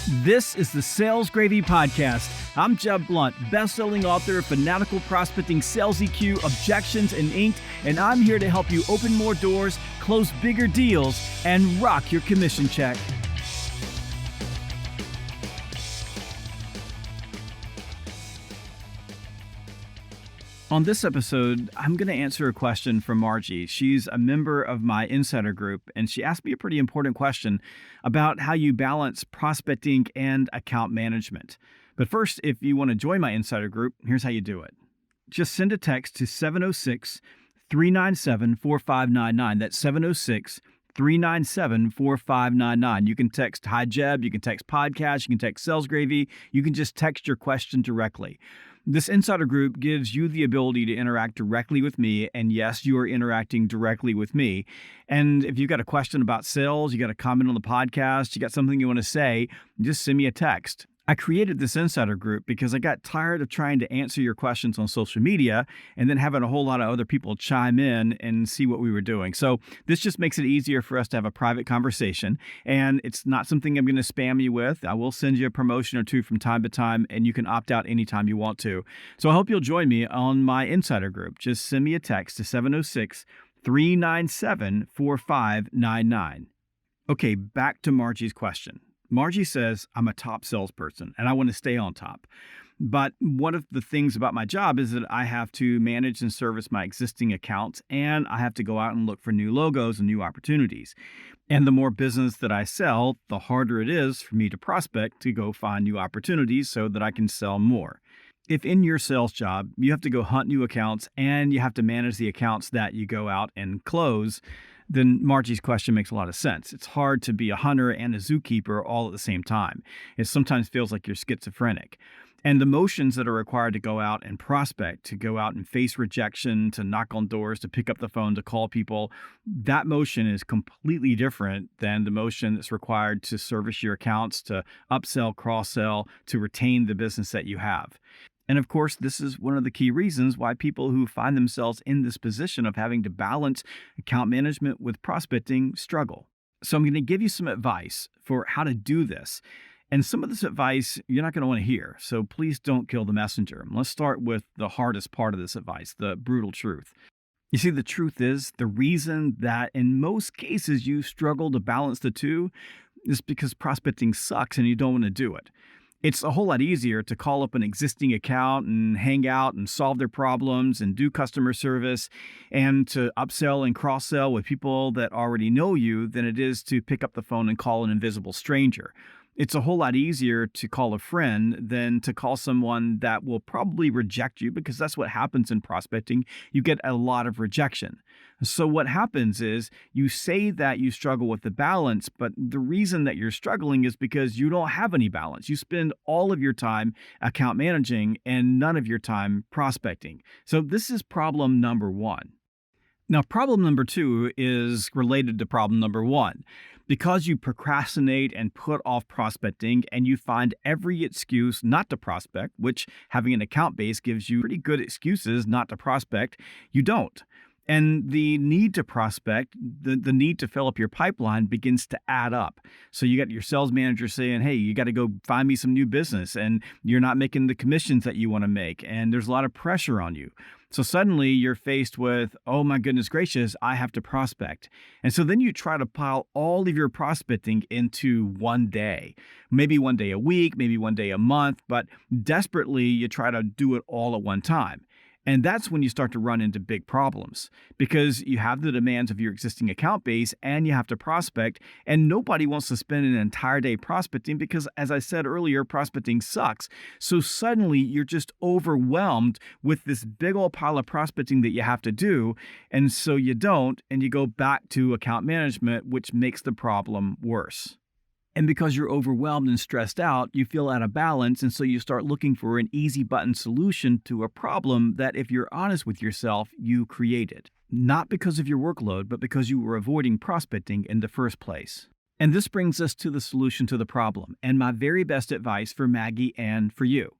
This is the Sales Gravy Podcast. I'm Jeb Blount, best-selling author of Fanatical Prospecting, Sales EQ, Objections, and Inked, and I'm here to help you open more doors, close bigger deals, and rock your commission check. On this episode, I'm going to answer a question from Margie. She's a member of my insider group, and she asked me a pretty important question about how you balance prospecting and account management. But first, if you want to join my insider group, here's how you do it. Just send a text to 706-397-4599. That's 706-397-4599. You can text Hi Jeb, you can text podcast, you can text Sales Gravy, you can just text your question directly. This insider group gives you the ability to interact directly with me, and yes, you are interacting directly with me. And if you've got a question about sales, you got a comment on the podcast, you got something you want to say, just send me a text. I created this insider group because I got tired of trying to answer your questions on social media and then having a whole lot of other people chime in and see what we were doing. So this just makes it easier for us to have a private conversation, and it's not something I'm going to spam you with. I will send you a promotion or two from time to time, and you can opt out anytime you want to. So I hope you'll join me on my insider group. Just send me a text to 706-397-4599. Okay, back to Margie's question. Margie says, I'm a top salesperson and I want to stay on top. But one of the things about my job is that I have to manage and service my existing accounts, and I have to go out and look for new logos and new opportunities. And the more business that I sell, the harder it is for me to prospect to go find new opportunities so that I can sell more. If in your sales job, you have to go hunt new accounts and you have to manage the accounts that you go out and close, then Margie's question makes a lot of sense. It's hard to be a hunter and a zookeeper all at the same time. It sometimes feels like you're schizophrenic. And the motions that are required to go out and prospect, to go out and face rejection, to knock on doors, to pick up the phone, to call people, that motion is completely different than the motion that's required to service your accounts, to upsell, cross-sell, to retain the business that you have. And of course, this is one of the key reasons why people who find themselves in this position of having to balance account management with prospecting struggle. So I'm going to give you some advice for how to do this. And some of this advice you're not going to want to hear, so please don't kill the messenger. Let's start with the hardest part of this advice, the brutal truth. You see, the truth is, the reason that in most cases you struggle to balance the two is because prospecting sucks and you don't want to do it. It's a whole lot easier to call up an existing account and hang out and solve their problems and do customer service and to upsell and cross-sell with people that already know you than it is to pick up the phone and call an invisible stranger. It's a whole lot easier to call a friend than to call someone that will probably reject you, because that's what happens in prospecting. You get a lot of rejection. So what happens is you say that you struggle with the balance, but the reason that you're struggling is because you don't have any balance. You spend all of your time account managing and none of your time prospecting. So this is problem number one. Now, problem number two is related to problem number one. Because you procrastinate and put off prospecting and you find every excuse not to prospect, which having an account base gives you pretty good excuses not to prospect, you don't. And the need to prospect, the need to fill up your pipeline begins to add up. So you got your sales manager saying, hey, you got to go find me some new business, and you're not making the commissions that you want to make. And there's a lot of pressure on you. So suddenly you're faced with, oh my goodness gracious, I have to prospect. And so then you try to pile all of your prospecting into one day, maybe one day a week, maybe one day a month, but desperately you try to do it all at one time. And that's when you start to run into big problems, because you have the demands of your existing account base and you have to prospect, and nobody wants to spend an entire day prospecting because, as I said earlier, prospecting sucks. So suddenly you're just overwhelmed with this big old pile of prospecting that you have to do. And so you don't, and you go back to account management, which makes the problem worse. And because you're overwhelmed and stressed out, you feel out of balance, and so you start looking for an easy button solution to a problem that, if you're honest with yourself, you created. Not because of your workload, but because you were avoiding prospecting in the first place. And this brings us to the solution to the problem, and my very best advice for Maggie and for you.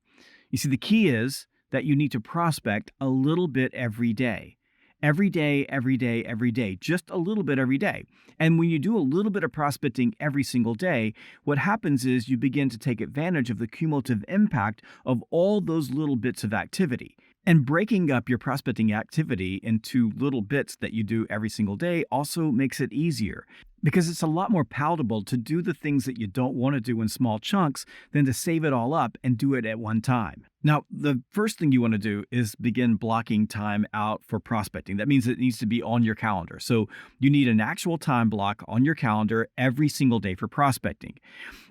You see, the key is that you need to prospect a little bit every day. every day, every day, every day, just a little bit every day. And when you do a little bit of prospecting every single day, what happens is you begin to take advantage of the cumulative impact of all those little bits of activity. And breaking up your prospecting activity into little bits that you do every single day also makes it easier because it's a lot more palatable to do the things that you don't want to do in small chunks than to save it all up and do it at one time. Now, the first thing you want to do is begin blocking time out for prospecting. That means it needs to be on your calendar. So you need an actual time block on your calendar every single day for prospecting.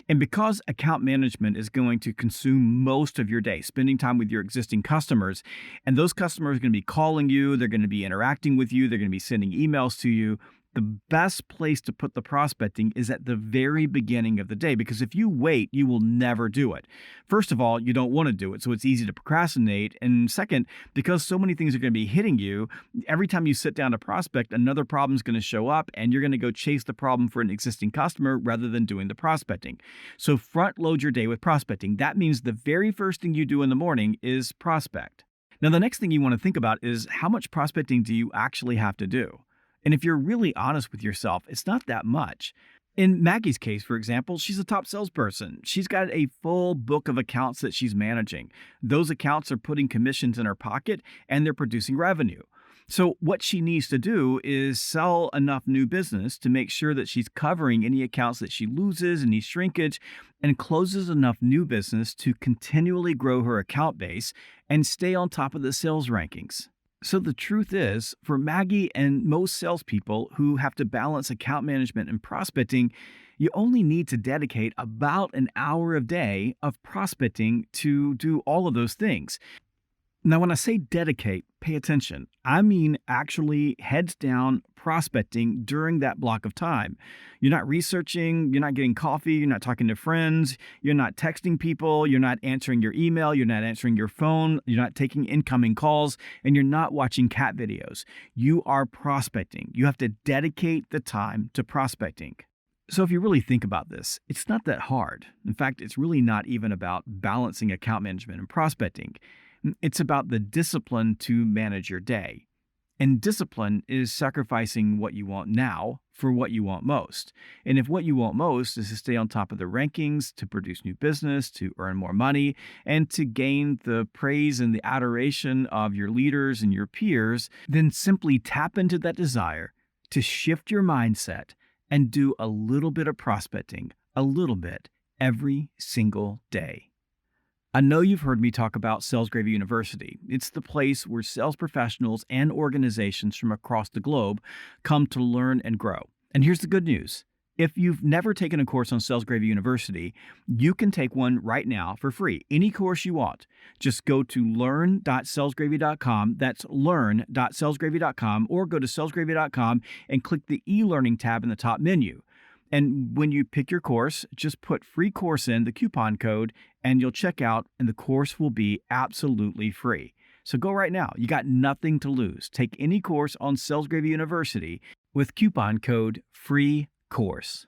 And because account management is going to consume most of your day, spending time with your existing customers, and those customers are going to be calling you, they're going to be interacting with you, they're going to be sending emails to you, the best place to put the prospecting is at the very beginning of the day, because if you wait, you will never do it. First of all, you don't want to do it, so it's easy to procrastinate. And second, because so many things are going to be hitting you, every time you sit down to prospect, another problem is going to show up, and you're going to go chase the problem for an existing customer rather than doing the prospecting. So front load your day with prospecting. That means the very first thing you do in the morning is prospect. Now, the next thing you want to think about is how much prospecting do you actually have to do? And if you're really honest with yourself, it's not that much. In Maggie's case, for example, she's a top salesperson. She's got a full book of accounts that she's managing. Those accounts are putting commissions in her pocket and they're producing revenue. So what she needs to do is sell enough new business to make sure that she's covering any accounts that she loses, any shrinkage, and closes enough new business to continually grow her account base and stay on top of the sales rankings. So the truth is, for Maggie and most salespeople who have to balance account management and prospecting, you only need to dedicate about an hour a day of prospecting to do all of those things. Now, when I say dedicate, pay attention. I mean actually heads down prospecting during that block of time. You're not researching, you're not getting coffee, you're not talking to friends, you're not texting people, you're not answering your email, you're not answering your phone, you're not taking incoming calls, and you're not watching cat videos. You are prospecting. You have to dedicate the time to prospecting. So if you really think about this, it's not that hard. In fact, it's really not even about balancing account management and prospecting. It's about the discipline to manage your day. And discipline is sacrificing what you want now for what you want most. And if what you want most is to stay on top of the rankings, to produce new business, to earn more money, and to gain the praise and the adoration of your leaders and your peers, then simply tap into that desire to shift your mindset and do a little bit of prospecting, a little bit, every single day. I know you've heard me talk about Sales Gravy University. It's the place where sales professionals and organizations from across the globe come to learn and grow. And here's the good news. If you've never taken a course on Sales Gravy University, you can take one right now for free, any course you want. Just go to learn.salesgravy.com, that's learn.salesgravy.com, or go to salesgravy.com and click the e-learning tab in the top menu. And when you pick your course, just put free course in the coupon code and you'll check out and the course will be absolutely free. So go right now. You got nothing to lose. Take any course on Sales Gravy University with coupon code FREE COURSE.